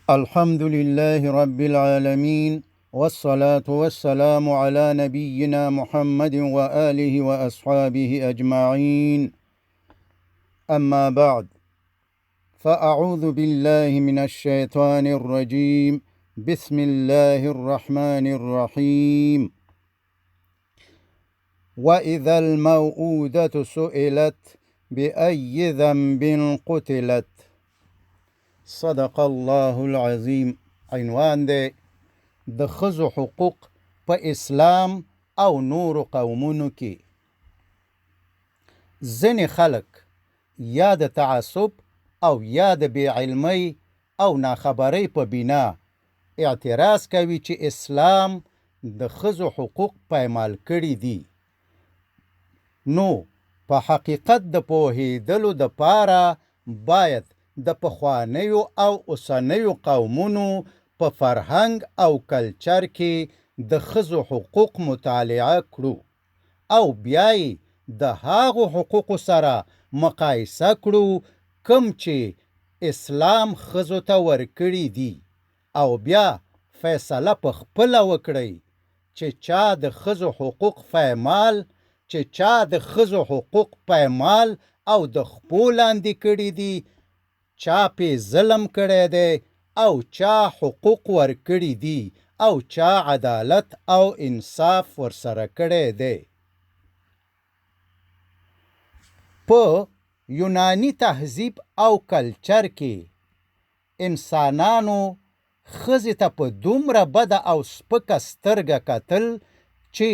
الحمد لله رب العالمين، والصلاة والسلام على نبينا محمد وآله وأصحابه أجمعين. أما بعد، فأعوذ بالله من الشيطان الرجيم. بسم الله الرحمن الرحيم. وإذا الموءودة سئلت بأي ذنب قتلت. صدق الله العظیم. عنوان دی د ښځو حقوق په اسلام او نورو قومونو کې. ځینې خلک یا د تعصب او یا د بې علمۍ او ناخبرۍ په بنا اعتراض کوي چې اسلام د ښځو حقوق پایمال کړي دي. نو په حقیقت د پوهېدلو دپاره باید د پخوانیو او اوسنیو قومونو په فرهنګ او کلچر کې د ښځو حقوق مطالعه کړو او بیا یې د هغو حقوقو سره مقایسه کړو کوم چې اسلام ښځو ته ورکړي دي، او بیا فیصله په خپله وکړئ چې چا د ښځو حقوق پایمال او د خپو لاندې کړي دي، چا پې ظلم کړی دی او چا حقوق ورکړي دي او چا عدالت او انصاف ورسره کړی دی. په یونانی تهذیب او کلچر کې انسانانو ښځې ته په دومره بده او سپکه سترګه کتل چې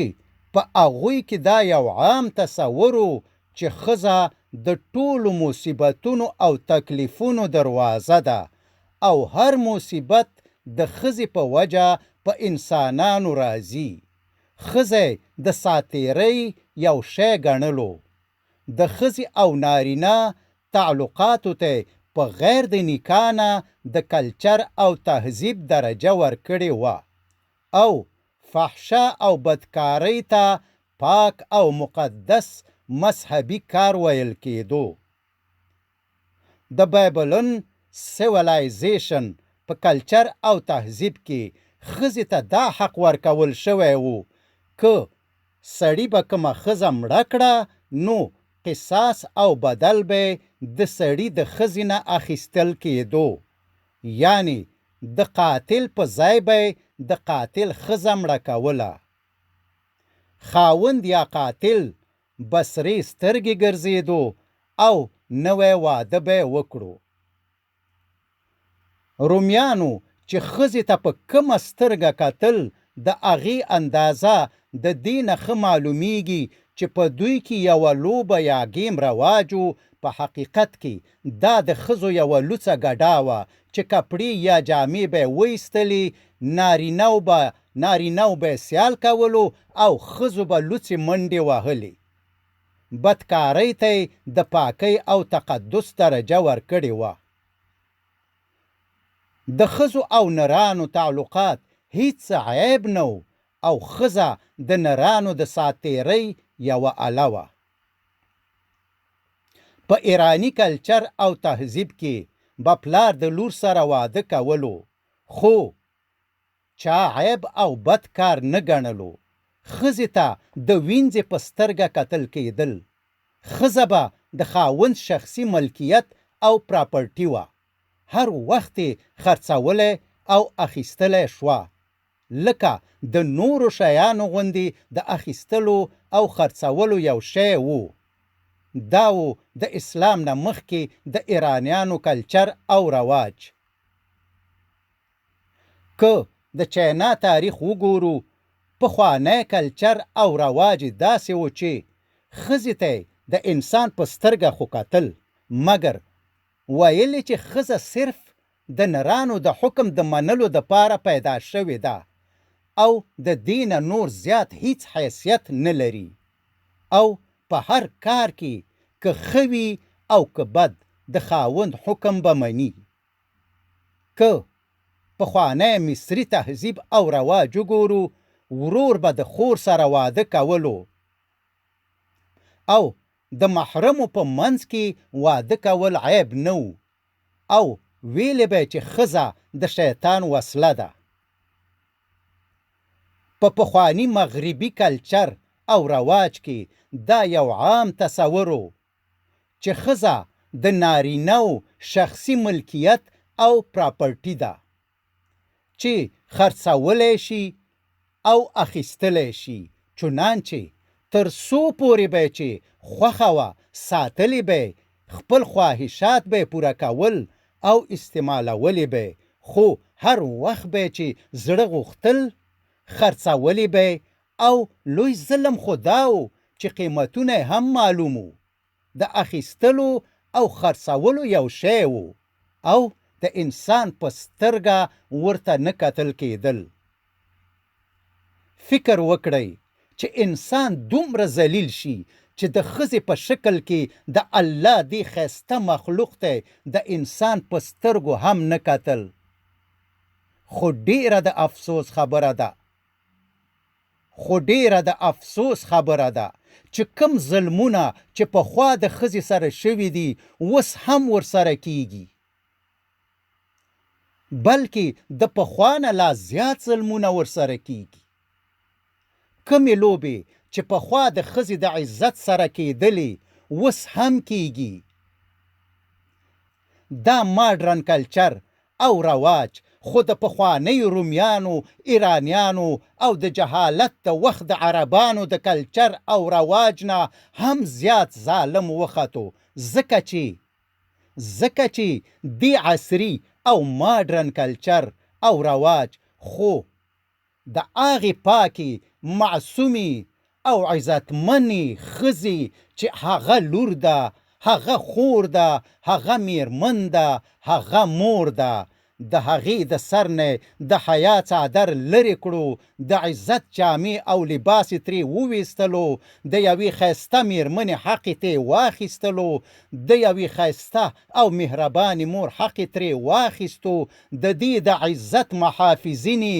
په هغوی کې دا یو عام تصور و چې ښځه د ټولو مصیبتونو او تکلیفونو دروازه ده او هر مصیبت د ښځې په وجه په انسانانو راځي. ښځه د ساتیرۍ یو شی ګڼلو. د ښځې او نارینه تعلقاتو ته په غیر د نکاح نه د کلچر او تهذیب درجه ورکړې وه او فحشه او بدکارۍ ته پاک او مقدس مذهبي کار ویل کېدو. د بایبلن سیولایزیشن په کلچر او تهذیب کې ښځې ته دا حق ورکول شوی و که سړي به کومه ښځه مړه کړه نو قصاص او بدل به د سړي د ښځې نه اخیستل کېدو، یعنی د قاتل په ځای به د قاتل ښځه مړه کوله. خاوند یا قاتل به سرې سترګې ګرځېدو او نوی واده به وکړو. رومیانو چې ښځې ته په کومه سترګه کتل د هغې اندازه د دې نه ښه معلومیږي چې په دوی کې یوه لوبه یا ګیم رواج و. په حقیقت کې دا د ښځو یوه لوڅه ګډا وه چې کپړې یا جامې به یې وایستلې، نارینهو به یې سیال کولو او ښځو به لوڅې منډې وهلې. بدکارۍ ته یې د پاکۍ او تقدس درجه ورکړې وه. د ښځو او نرانو تعلقات هیڅ عیب نه و او ښځه د نرانو د ساتیرۍ یوه اله وه. په ایرانی کلچر او تهذیب کې به پلار د لور سره واده کولو خو چا عیب او بد کار نه ګڼلو. ښځې ته د وینځې په سترګه کتل کېدل. ښځه به د خاوند شخصي ملکیت او پراپرټي وه. هر وخت یې خرڅولی او اخیستلی شوه، لکه د نورو شیانو غوندې د اخیستلو او خرڅولو یو شی و. دا و د اسلام نه مخکې د ایرانیانو کلچر او رواج. که د چاینا تاریخ وګورو، پخوانی کلچر او رواج داسې و چې ښځې ته د انسان په سترګه خو کتل، مګر ویلې چې ښځه صرف د نرانو د حکم د منلو دپاره پیدا شوې ده او د دې نه نور زیات هیڅ حیثیت نه لري او په هر کار کې که ښه وي او که بد د خاوند حکم به مني. که پخوانی مصري تهذیب او رواج وګورو، ورور به د خور سره واده کولو او د محرمو په منځ کې واده کول عیب نه و او ویلې به چې ښځه د شیطان وسله ده. په پخواني مغربي کلچر او رواج کې دا یو عام تصور و چې ښځه د نارینه شخصي ملکیت او پراپرټي ده چې خرڅولی شي او اخیستلی شي، چنانچې تر څو پورې به چې خوښه وه ساتلی به، خپل خواهشات به پوره کول او استعمالولی به، خو هر وخت به چې زړه غوښتل خرڅولی به. او لوی ظلم خو دا و چې قیمتونه هم معلوم و، د اخیستلو او خرڅولو یو شی و او د انسان په سترګه ورته نه کتل کېدل. فکر وکړئ چې انسان دومره ذلیل شي چې د ښځې په شکل کې د الله دې ښایسته مخلوق ته د انسان په سترګو هم نه کتل. خو ډیره د افسوس خبره ده چې کم ظلمونه چې پخوا د ښځې سره شوي دي اوس هم ورسره کیږي، بلکې د پخوا نه لا زیات ظلمونه ورسره کیږي. کمې لوبې چې پخوا د ښځې د عزت سره کېدلې اوس هم کیږي. دا ماډرن کلچر او رواج خو د پخوانیو رومیانو، ایرانیانو او د جهالت د وخت د عربانو د کلچر او رواج نه هم زیات ظالم وختو، ځکه چې دې عصري او ماډرن کلچر او رواج خو د هغې پاکې، معصومې او عزتمنې ښځې چې هغه لور ده، هغه خور ده، هغه میرمن ده، هغه مور ده، د هغې د سر نه د حیا څادر لرې کړو، د عزت جامې او لباس ترې وویستلو، د یوې ښایسته میرمنې حق ترې واخیستلو، د یوې ښایسته او مهربانې مور حق ترې واخیستو، د دې د عزت محافظینې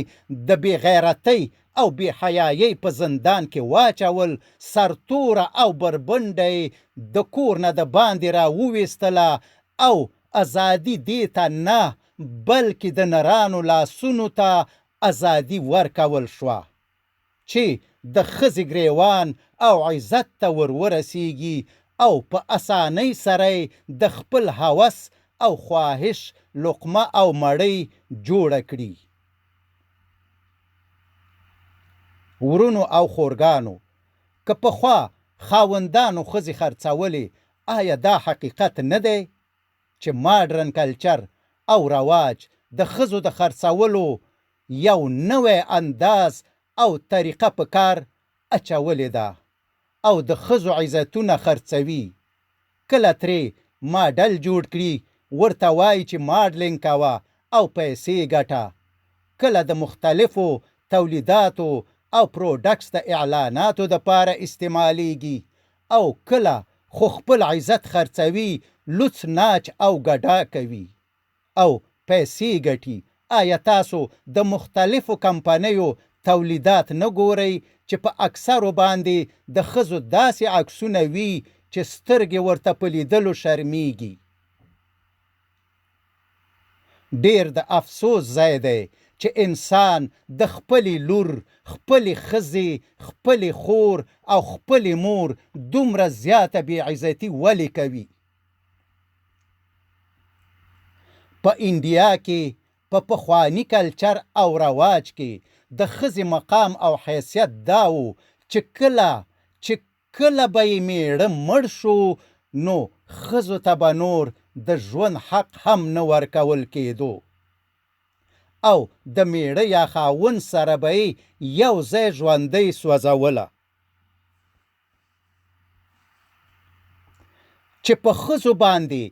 د بې غیرتۍ او بې حیایۍ په زندان کې واچول، سرتوره او بربنډه د کور نه د باندې را وویستله او ازادي دې ته نه بلکې د نرانو لاسونو ته ازادي ورکول شوه چې د ښځې ګریوان او عزت ته ورسیږي او په اسانۍ سره د خپل هوس او خواهش لقمه او مړۍ جوړه کړي. ورونو او خورګانو، که پخوا خاوندانو ښځې خرڅولې، آیا دا حقیقت نه دی چې ماډرن کلچر او رواج د ښځو د خرڅولو یو نوی انداز او طریقه په کار اچولې ده او د ښځو عزتونه خرڅوي؟ کله ترې ماډل جوړ کړي، ورته وایي چې ماډلینګ کوه او پیسې ګټه، کله د مختلفو تولیداتو او پروډکټس د اعلاناتو دپاره استعمالیږي، او کله خو خپل عزت خرڅوي، لوڅ ناچ او ګډا کوي او پیسې ګټي. آیا تاسو د مختلفو کمپنیو تولیدات نه ګورئ چې په اکثرو باندې د ښځو داسې عکسونه وي چې سترګې ورته په لیدلو شرمیږي؟ ډیر د افسوس ځای دی چې انسان د خپلې لور، خپلې ښځې، خپلې خور او خپلې مور دومره زیاته بې عزتي ولې کوي؟ په انډیا کې په پخواني کلچر او رواج کې د ښځې مقام او حیثیت دا و چې کله به یې میړه مړ شو نو ښځو ته به نور د ژوند حق هم نه ورکول کېدو او د میړه یا خاوند سره به یې یو ځای ژوندۍ سوځوله. چې په ښځو باندې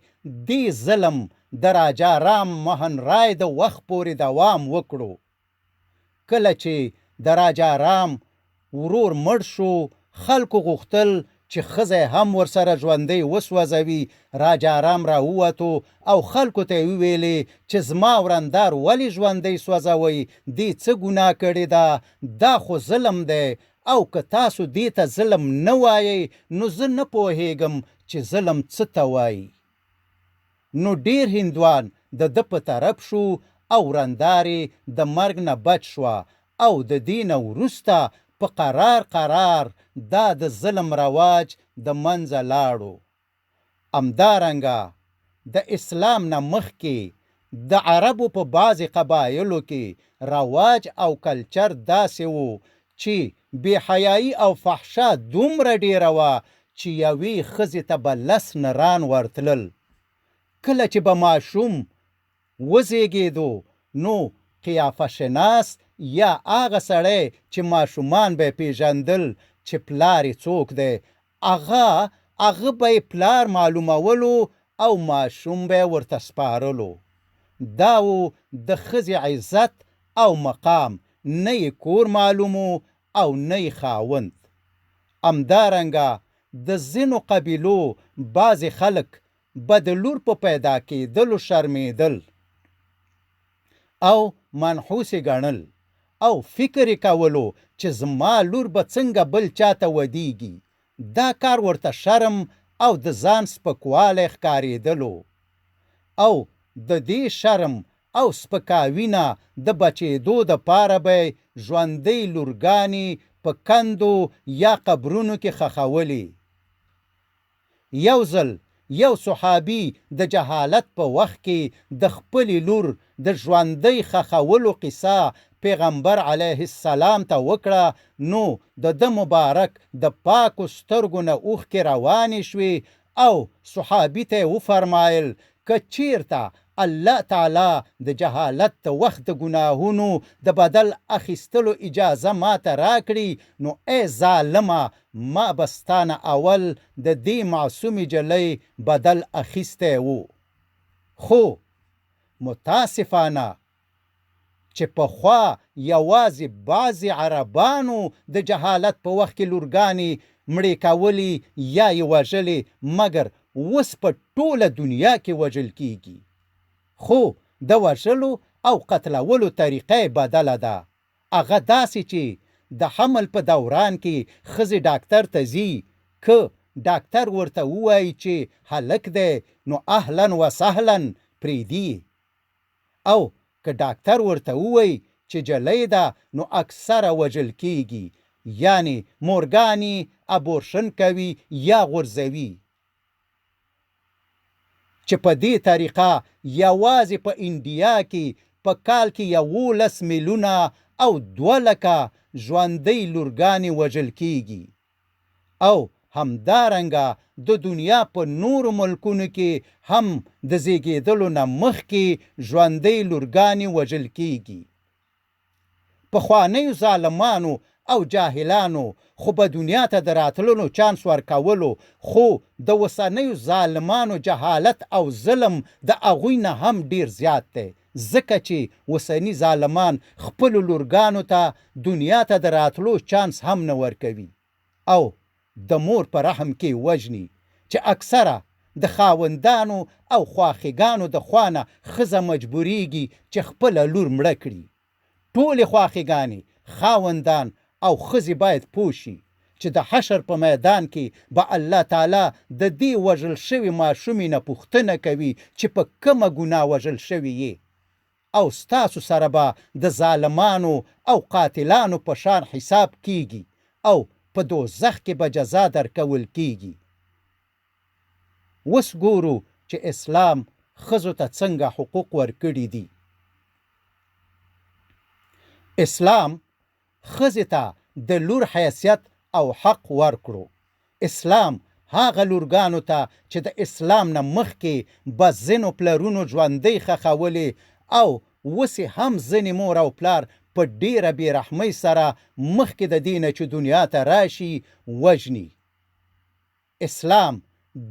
دې ظلم د راجا رام موهن رای د وخت پورې دوام وکړو. کله چې د راجا رام ورور مړ شو، خلکو غوښتل چې ښځه هم ورسره ژوندۍ وسوځوي. راجا رام را ووتو او خلکو ته یې وویلې چې زما ورندار ولې ژوندۍ سوځوئ؟ دې څه ګناه کړې ده؟ دا خو ظلم دی، او که تاسو دې ته ظلم نه وایئ نو زه نه پوهیږم چې ظلم څه ته وایي. نو ډیر هندوان د ده په طرف شو او رندارې د مرګ نه بچ شوه او د دې نه وروسته په قرار دا د ظلم رواج د منځه لاړو. همدارنګه د اسلام نه مخکې د عربو په بعضې قبایلو کې رواج او کلچر داسې و چې بې حیایي او فحشا دومره ډیره وه چې یوې ښځې ته به 10 نران ورتلل. کله چې به ماشوم وزیږېدو نو قیافه شناس یا هغه سړی چې ماشومان به یې پیژندل چې پلار یې څوک دی هغه به یې پلار معلومولو او ماشوم به یې ورته سپارلو. دا و د ښځې عزت او مقام، نه یې کور معلومو او نه یې خاوند. همدارنګه د ځینو قبیلو بعضې خلک به د لور په پیدا کېدلو شرمېدل او منحوس یې ګڼل او فکر یې کولو چې زما لور به څنګه بل چاته ودیږي. دا کار ورته شرم او د ځان سپکوالی ښکارېدلو او د دې شرم او سپکاوي نه د بچېدو دپاره به ژوندۍ لورګانې په کندو یا قبرونو کې ښخولې. یو ځل یو صحابي د جهالت په وخت کې د خپلې لور د ژوندۍ ښخولو قصه پیغمبر علیه السلام ته وکړه، نو د ده مبارک د پاکو سترګو نه اوښکې روانې شوې او صحابي ته یې وفرمایل که چیرته الله تعالی د جهالت د وخت د ګناهونو د بدل اخیستلو اجازه ماته راکړي نو ای ظالمه ما به ستانه اول د دې معصومې جلۍ بدل اخیستی و. خو متاسفانه چې پخوا یوازې بعضې عربانو د جهالت په وخت کې لورګانې مړې کولې یا یې وژلې، مګر اوس په ټوله دنیا کې وژل کیږي. خو د وژلو او قتلولو طریقه بدله ده. هغه داسې چې د حمل په دوران کې ښځې ډاکټر ته ځي، که ډاکټر ورته ووایي چې هلک دی نو اهلا و سهلا پرېږدي، او که ډاکټر ورته ووایي چې جلۍ ده نو اکثره وژل کیږي، یعنی مورګانې ابورشن کوي یا غورځوي. چې په دې طریقه یوازې په انډیا کې په کال کې 11 میلیونه او 2 لکه ژوندۍ لورګانې وژل کیږي. او همدارنګه د دنیا په نورو ملکونو کې هم د زیږېدلو نه مخکې ژوندۍ لورګانې وژل کیږي. پخوانیو ظالمانو او جاهلانو خو به دنیا ته د راتللو چانس ورکولو، خو د اوسنیو ظالمانو جهالت او ظلم د هغوی نه هم ډیر زیات دی، ځکه چې اوسني ظالمان خپلو لورګانو ته دنیا ته د راتلو چانس هم نه ورکوي او د مور په رحم کې وژني، چې اکثره د خاوندانو او خواخېګانو د خوا نه ښځه مجبوریږي چې خپله لور مړه کړي. ټولې خواخېګانې، خاوندان او ښځې باید پوه شي چې د حشر په میدان کې به الله تعالی د دې وژل شوي ماشومې نه پوښتنه کوي چې په کومه ګناه وژل شوي یې، او ستاسو سره به د ظالمانو او قاتلانو په شان حساب کیږي او په دوزخ کې به جزا درکول کیږي. اوس ګورو چې اسلام ښځو ته څنګه حقوق ورکړي دي. اسلام ښځې ته د لور حیثیت او حق ورکړو. اسلام هغه لورګانو ته چې د اسلام نه مخکې به ځینو پلرونو ژوندۍ ښخولې او اوس هم ځینې مور او پلار په ډیره بېرحمۍ سره مخکې د دې نه چې دنیا ته راشي وژني. اسلام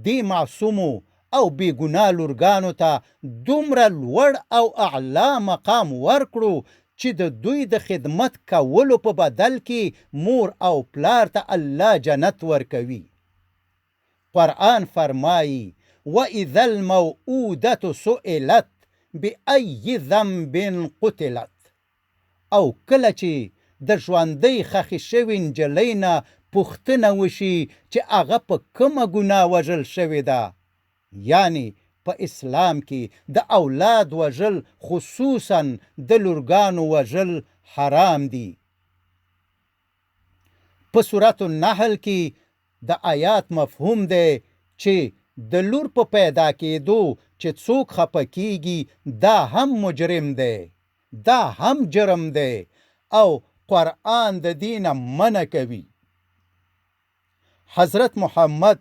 دې معصومو او بېګناه لورګانو ته دومره لوړ او اعلی مقام ورکړو چې د دوی د خدمت کولو په بدل کې مور او پلار ته الله جنت ورکوي. قرآن فرمایي وَإِذَا الْمَوْءُودَةُ سُئِلَتْ بِأَيِّ ذَنبٍ قُتِلَتْ. او کله چې د ژوندۍ ښخې شوې نجلۍ نه پوښتنه وشي چې هغه په کومه ګناه وژل شوې ده، یعنی په اسلام کې د اولاد وژل خصوصا د لورګانو وژل حرام دي. په سورة النحل کې د آیات مفهوم دی چې د لور په پیدا کېدو چې څوک خفه کیږي دا هم مجرم دی، دا هم جرم دی او قرآن د دینه منع کوي. حضرت محمد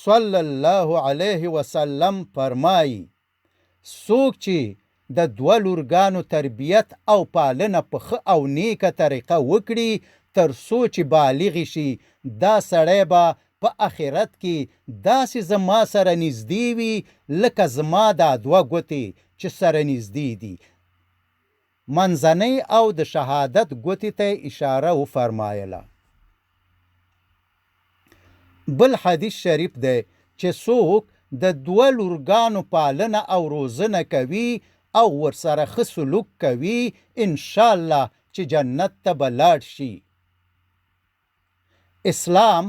صلی الله علیه وسلم فرمایي څوک چې د دوه لورګانو تربیت او پالنه په ښه او نیکه طریقه وکړي تر څو چې بالغ شي دا سړی به په آخرت کې داسې زما سره نږدې وي لکه زما دا دوه ګوتې چې سره نږدې دي. منځنۍ او د شهادت ګوتې ته اشاره وفرمایله. بل حدیث شریف دی چې څوک د دوه لورګانو پالنه او روزنه کوي او ورسره ښه سلوک کوي انشاءالله چې جنت ته به لاړ شي. اسلام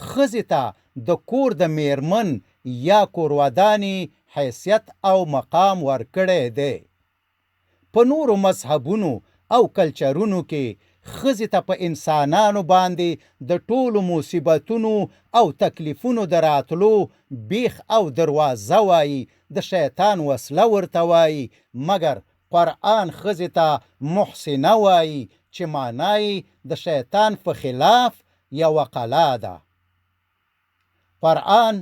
ښځې ته د کور د میرمن یا کورودانې حیثیت او مقام ورکړی دی. په نورو مذهبونو او کلچرونو کې ښځې ته په انسانانو باندې د ټولو مصیبتونو او تکلیفونو د راتلو بیخ او دروازه وایي، د شیطان وسله ورته وایي، مګر قرآن ښځې ته محسنه وایي چې معنی د شیطان په خلاف یوه قلا ده. قرآن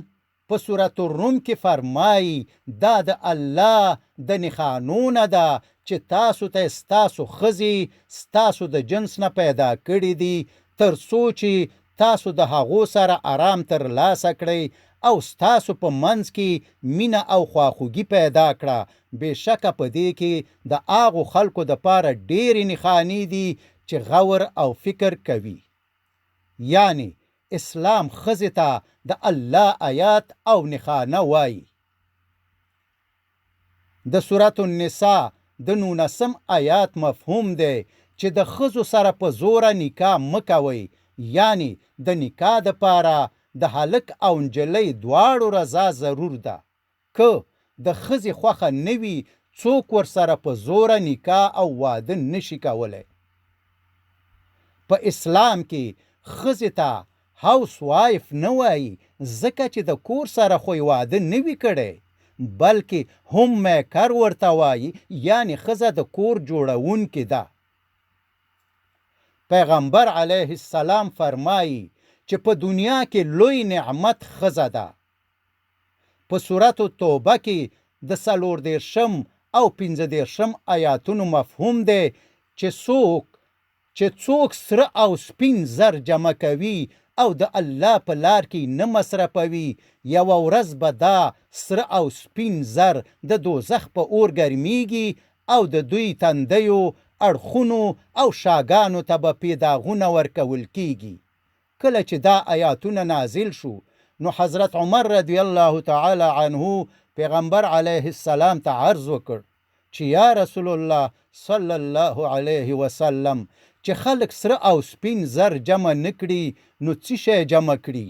په سورة الروم کې فرمایي دا د الله د نښانونه ده چې تاسو ته ستاسو ښځې ستاسو د جنس نه پیدا کړي دي تر څو چې تاسو د هغو سره آرام ترلاسه کړئ او ستاسو په منځ کې مینه او خواخوږي پیدا کړه. بېشکه په دې کې د هغو خلکو دپاره ډېرې نښانې دي چې غور او فکر کوي. یعنی اسلام ښځې ته د الله آیات او نښانه وایي. د سورة النساء د 19 آیات مفهوم دی چې د ښځو سره په زوره نکاح مه کوئ، یعنی د نکاح دپاره د هلک او نجلۍ دواړو رضا ضرور ده. که د ښځې خوښه نه وي څوک ورسره په زوره نکاح او واده نشي کولی. په اسلام کې ښځې ته هاوس وایف نه وایي ځکه چې د کور سره خو واده نه وي کړی، بلکې هم میکر ورته وایي، یعنی ښځه د کور جوړونکې ده. پیغمبر علیه السلام فرمایي چې په دنیا کې لوی نعمت ښځه ده. په سورة توبه کې د 34 او 15 آیاتونو مفهوم دی چې څوک سره او سپین زر جمع کوي او د الله په لار کې نه مصرفوي یوه ورځ به دا سره او سپین زر د دوزخ په اور ګرمیږي او د دوی تندیو اړخونو او شاګانو ته به پیداغونه ورکول کیږي. کله چې دا آیاتونه نازل شو نو حضرت عمر رضی الله تعالی عنه پیغمبر علیه السلام ته عرض وکړ چې یا رسول الله صلی الله علیه وسلم چې خلک سره او سپین زر جمع نکړي نو څه شی جمع کړي؟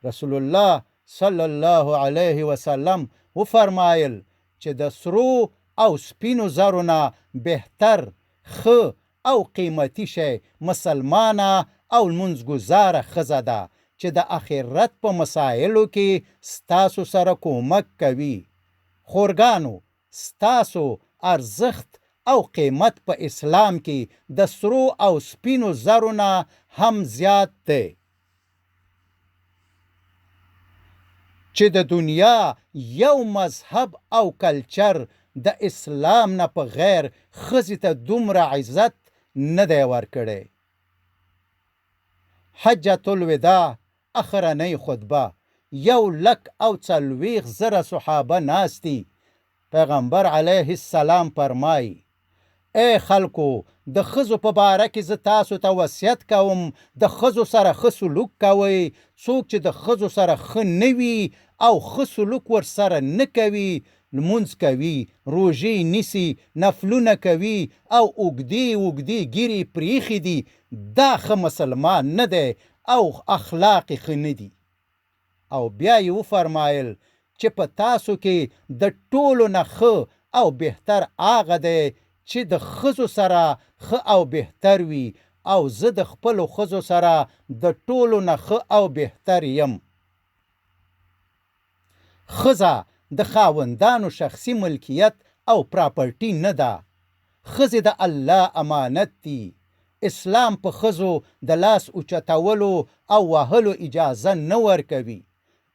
رسول الله صلی الله علیه وسلم وفرمایل چې د سرو او سپینو زرو نه بهتر، ښه او قیمتي شی مسلمانه او لمونځګزاره ښځه ده چې د آخرت په مسایلو کې ستاسو سره کومک کوي. خورګانو ستاسو ارزښت او قیمت په اسلام کې د سرو او سپینو زرو نه هم زیات دی. چې د دنیا یو مذهب او کلچر د اسلام نه په غیر ښځې ته دومره عزت نه دی ورکړی. حجة الوداع اخرنۍ خطبه 140,000 صحابه ناستی. پیغمبر علیه السلام فرمایي ای خلکو د ښځو په باره کې زه تاسو ته وصیت کوم د ښځو سره ښه سلوک کوئ. څوک چې د ښځو سره ښه نه وي او ښه سلوک ورسره نه کوي، لمونځ کوي، روژې نیسي، نفلونه کوي او اوږدې ګیرې پریښي دي، دا ښه مسلمان نه دی او اخلاق ښه نه دي. او بیا یې وفرمایل چې په تاسو کې د ټولو نه ښه او بهتر هغه دی چې د ښځو سره ښه او بهتر وي، او زه د خپلو ښځو سره د ټولو نه ښه او بهتر یم. ښځه د خاوندانو شخصي ملکیت او پراپرټي نه ده. ښځې د الله امانت دي. اسلام په ښځو د لاس اوچتولو او وهلو اجازه نه ورکوي.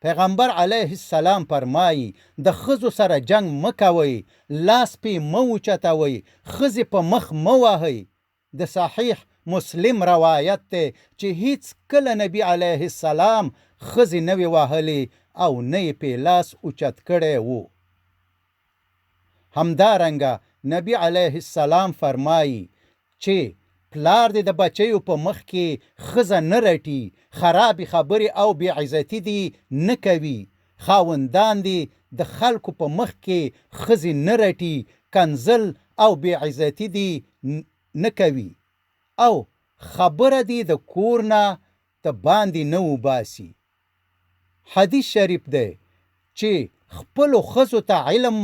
پیغمبر علیه السلام فرمایي د ښځو سره جنگ مه کوئ، لاس پې مه اوچتوئ، ښځې په مخ مه وهئ. د صحیح مسلم روایت دی چې هیڅ کله نبی علیه السلام ښځې نه وې وهلې او نه یې پې لاس اوچت کړی و. همدارنګه نبی علیه السلام فرمایي چې پلار دې د بچیو په مخ کې ښځه نه رټي، خرابې خبرې او بې عزتي دې نه کوي. خاوندان دې د خلکو په مخ کې ښځې نه رټي، کنزل او بې عزتي دې نه کوي، او خبره دې د کور نه د باندې نه وباسي. حدیث شریف دی چې خپلو ښځو ته علم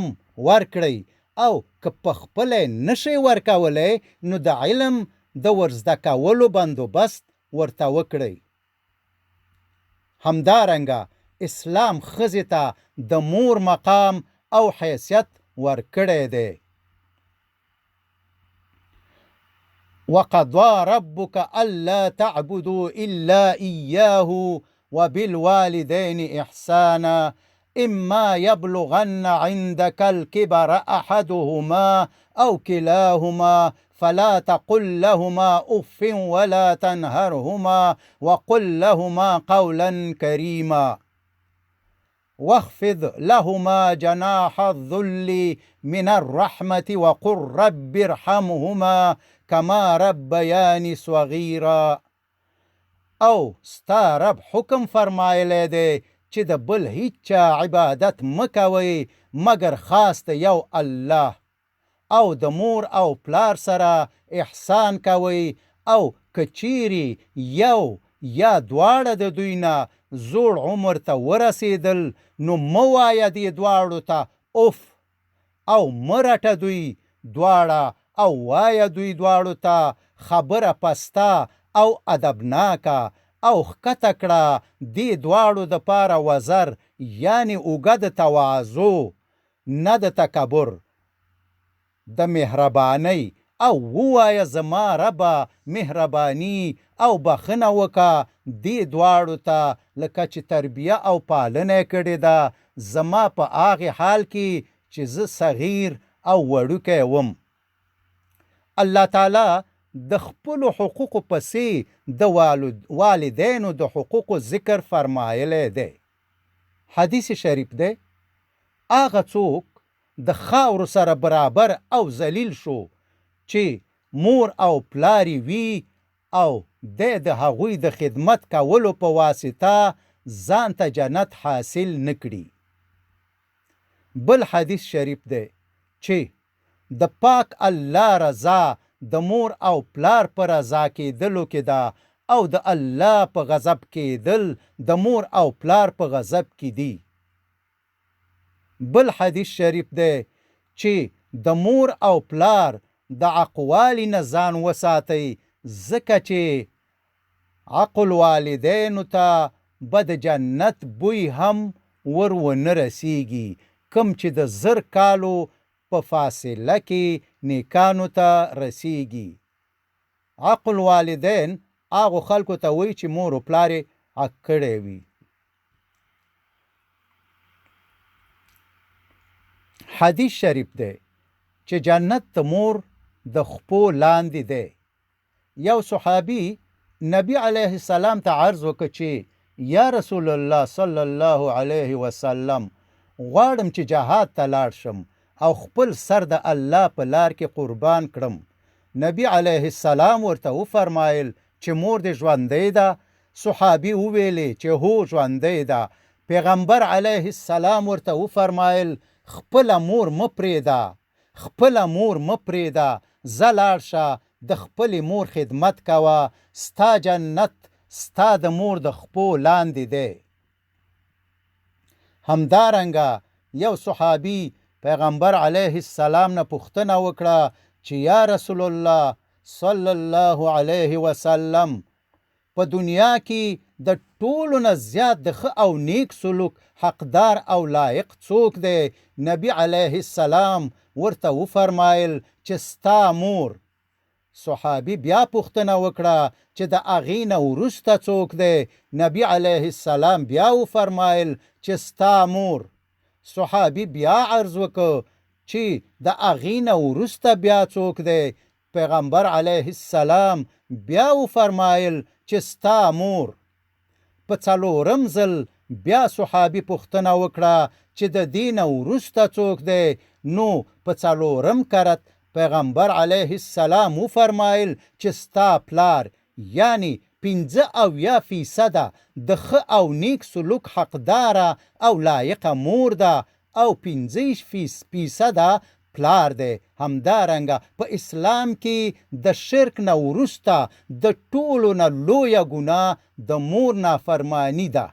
ورکړئ، او که په خپله نشئ ورکولی نو د علم د ورزده کولو بندوبست ورته وکړئ. همدارنګه اسلام ښځې ته د مور مقام او حیثیت ورکړی دی. وقضى ربك ألا تعبدوا إلا إياه وبالوالدين إحسانا إما يبلغن عندك الكبر أحدهما أو كلاهما فلا تقل لهما أف ولا تنهرهما وقل لهما قولا كريما واخفض لهما جناح الذل من الرحمة وقل رب ارحمهما كما ربياني صغيرا. او ستا رب حکم فرمایلی دی چې د بل هیچ چا عبادت مکوئ مگر خاص د یو الله، او د مور او پلار سره احسان کوئ، او که چیرې یو یا دواړه د دوی نه زوړ عمر ته ورسېدل نو مه وایه دې دواړو ته اف، او مه رټه دوی دواړه، او وایه دوی دواړو ته خبره پسته او ادبناکه، او ښکته کړه دې دواړو دپاره وزر، یعنې اوږه د تواضع نه د تکبر، د مهربانۍ، او ووایه زما ربه مهرباني او بخښنه وکړه دې دواړو ته لکه چې تربیه او پالنه یې کړې ده زما په هغې حال کې چې زه صغیر او وړوکی وم. الله تعالی د خپلو حقوقو پسې د والدینو د حقوقو ذکر فرمایلی دی. حدیث شریف دی هغه څوک د خاورو سره برابر او ذلیل شو چې مور او پلاری وي، او د هغوی د خدمت کولو په واسطه ځان ته جنت حاصل نکړي. بل حدیث شریف دی چې د پاک الله رضا د مور او پلار په رضا کېدلو کې ده، او د الله په غضب کېدل د مور او پلار په غضب کې دي. بل حدیث شریف دی چې د مور او پلار د عقوالي نه ځان وساتئ، ځکه چې عقل والدینو ته به د جنت بوی هم ور ونه رسیږي، کم چې د 1000 کالو په فاصله کې نیکانو ته رسیږي. عقل والدین هغو خلکو ته وایي چې مور و پلار یې عق کړی وي. حدیث شریف دی چې جنت د مور د خپو لاندې دی. یو صحابي نبی علیه السلام ته عرض وکړ چې یا رسول الله صلی الله علیه وسلم، غواړم چې جهاد ته لاړ شم او خپل سر د الله په لار کې قربان کړم. نبی علیه السلام ورته وفرمایل چې مور دې ژوندۍ ده؟ صحابي وویلې چې هو ژوندۍ ده. پیغمبر علیه السلام ورته وفرمایل خپله مور مه پرېږده، خپله مور مه پرېږده، ځه لاړ شه د خپلې مور خدمت کوه، ستا جنت ستا د مور د خپو لاندې دی. همدارنګه یو صحابي پیغمبر علیه السلام نه پوښتنه وکړه چې یا رسول الله صلی الله علیه وسلم په دنیا کې د ټولو نه زیات د ښه او نیک سلوک حقدار او لایق څوک دی؟ نبی علیه السلام ورته وفرمایل چې ستا مور. صحابي بیا پوښتنه وکړه چې د هغې نه وروسته څوک دی؟ نبی علیه السلام بیا وفرمایل چې ستا مور. صحابي بیا عرض وکړ چې د هغې نه وروسته بیا څوک دی؟ پیغمبر علیه السلام بیا وفرمایل چې ستا مور. په څلورم ځل بیا صحابي پوښتنه وکړه چې د دې نه وروسته څوک دی؟ نو په څلورم کرت پیغمبر علیه السلام وفرمایل چې ستا پلار، یعنی 85% د ښه او نیک سلوک حقداره او لایقه مور ده او 15% پلار دی. همدارنګه په اسلام کې د شرک نه وروسته د ټولو نه لویه ګناه د مور نافرمانی ده.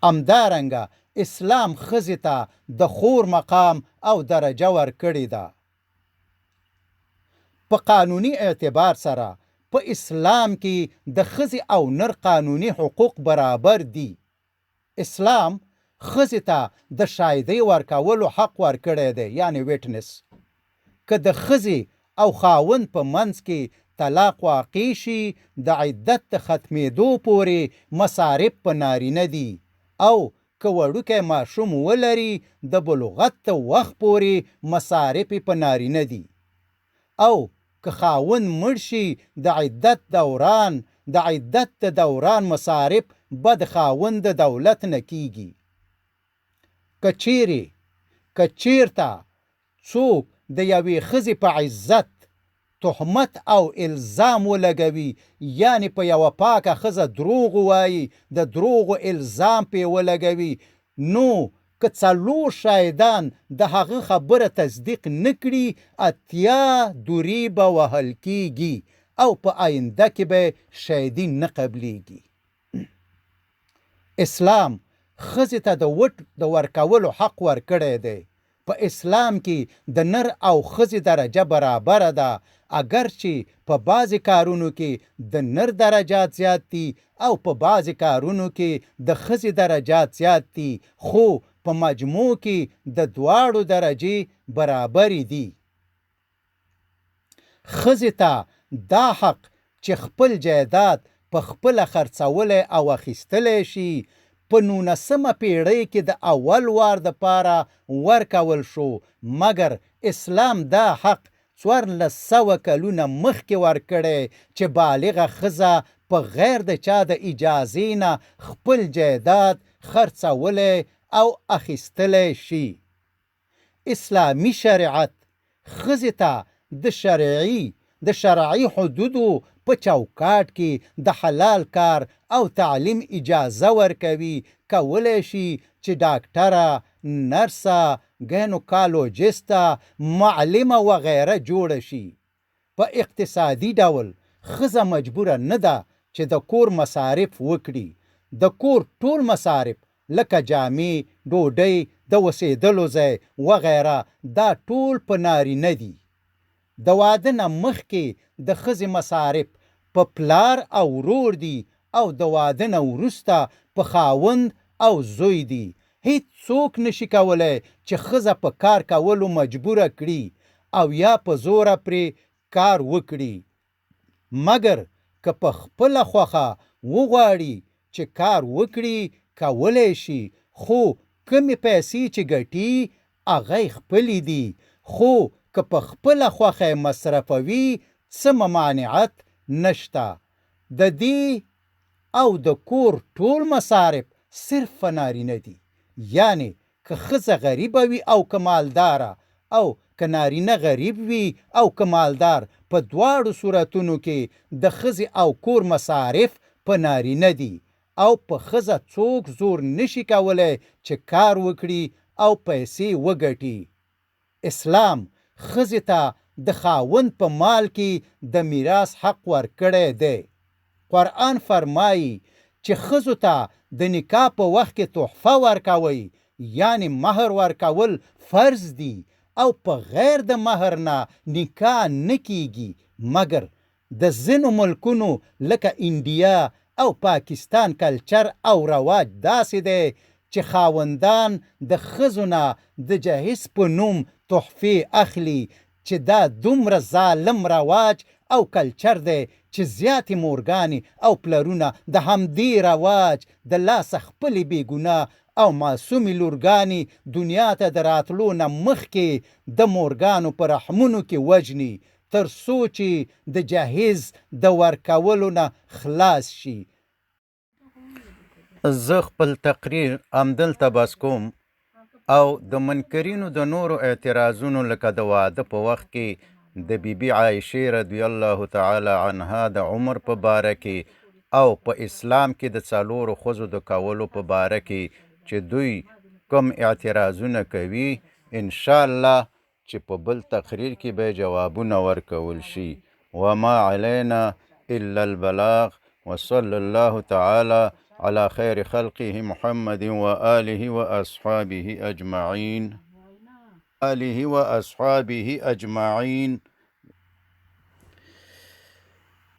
همدارنګه اسلام ښځې ته د خور مقام او درجه ورکړې ده. په قانوني اعتبار سره په اسلام کې د ښځې او نر قانوني حقوق برابر دي. اسلام ښځې ته د شاهدۍ ورکولو حق ورکړی دی، یعنی ویټنس. که د ښځې او خاوند په منځ کې طلاق واقع شي، د عدت د ختمېدو پورې مصارف په نارینه دي، او که وړوکی ماشوم ولري د بلوغت د وخت پورې مصارف په نارینه دي، او که خاوند مړ شي د عدت د دوران مصارف به د خاوند د دولت نه کیږي. که چیرته څوک د یوې ښځې په عزت تهمت او الزام ولګوي، یعنی په یوه پاکه ښځه دروغ ووایي، د دروغو الزام پې ولګوي، نو که 4 شاهدان د هغه خبره تصدیق نه کړي، 80 دورې به وهل کیږي او په آینده کې به شاهدي نه قبلیږي. اسلام ښځې ته د وټ د ورکولو حق ورکړی دی. په اسلام کې د نر او ښځې درجه برابره ده، اگر چې په بعضې کارونو کې د نر درجات زیات دي او په بعضې کارونو کې د ښځې درجات زیات دي، خو په مجموع کې د دواړو درجې برابرې دي. ښځې ته دا حق چې خپل جایداد په خپله خرڅولی او اخیستلی شي، په 19مه پیړۍ کې د اول وار دپاره ورکول شو، مګر اسلام دا حق 1400 کلونه مخکې ورکړی چې بالغه ښځه په غیر د چا د اجازې نه خپل جایداد خرڅولی او اخیستلی شي. اسلامي شریعت ښځې ته د شرعي حدودو په چوکاټ کې د حلال کار او تعلیم اجازه ورکوي. کولی شي چې ډاکټره، نرسه، ګینوکالوجسته، معلمه وغیره جوړه شي. په اقتصادي ډول ښځه مجبوره نه ده چې د کور مصارف وکړي. د کور ټول مصارف لکه جامې، ډوډۍ، د اوسېدلو ځای وغیره دا ټول په نارینه دي. د واده نه مخکې د ښځې مصارف په پلار او ورور دي، او د واده نه وروسته په خاوند او زوی دي. هیڅ څوک نشي کولی چې ښځه په کار کولو مجبوره کړي او یا په زوره پرې کار وکړي، مګر که په خپله خوښه وغواړي چې کار وکړي کولی شي. خو کمې پیسې چې ګټي هغه یې خپلې دي، خو که په خپله خوښه مصرفوي څه ممانعت نشته. د دې او د کور ټول مصارف صرف په نارینه دي، یعنی که ښځه غریبه وي او که مالداره، او که نارینه غریب وي او که مالدار، په دواړو صورتونو کې د ښځې او کور مصارف په نارینه دي، او په ښځه څوک زور نشي کولی چې کار وکړي او پیسې وګټي. اسلام ښځې ته د خاوند په مال کې د میراث حق ورکړی دی. قرآن فرمایي چې ښځو ته د نکاح په وخت کې تحفه ورکوئ یعنی مهر ورکول فرض دي او په غیر د مهر نه نکاح نه کیږي مګر د ځینو ملکونو لکه انډیا او پاکستان کلچر او رواج داسې دی چې خاوندان د ښځو نه د جهیز په نوم تحفې اخلي چې دا دومره ظالم رواج او کلچر دی چې زیاتې مورګانې او پلرونه د همدې رواج د لاسه خپلې بېګناه او معصومې لورګانې دنیا ته د راتلو نه مخکې د مورګانو په رحمونو کې وژني تر څو چې د جهیز د ورکولو نه خلاص شي. زه خپل تقریر همدلته بس کوم او د منکرینو د نورو اعتراضونو لکه د واده په وخت کې د بیبي عایشې رضی الله تعالی عنها د عمر په باره کې او په اسلام کې د څلورو ښځو د کولو په باره کې چې دوی کوم اعتراضونه کوي انشاءالله چې په بل تقریر کې به جوابونه ورکول شي. وما علینا الا البلاغ وصلی الله تعالی على خير خلقه محمد وآله وأصحابه أجمعين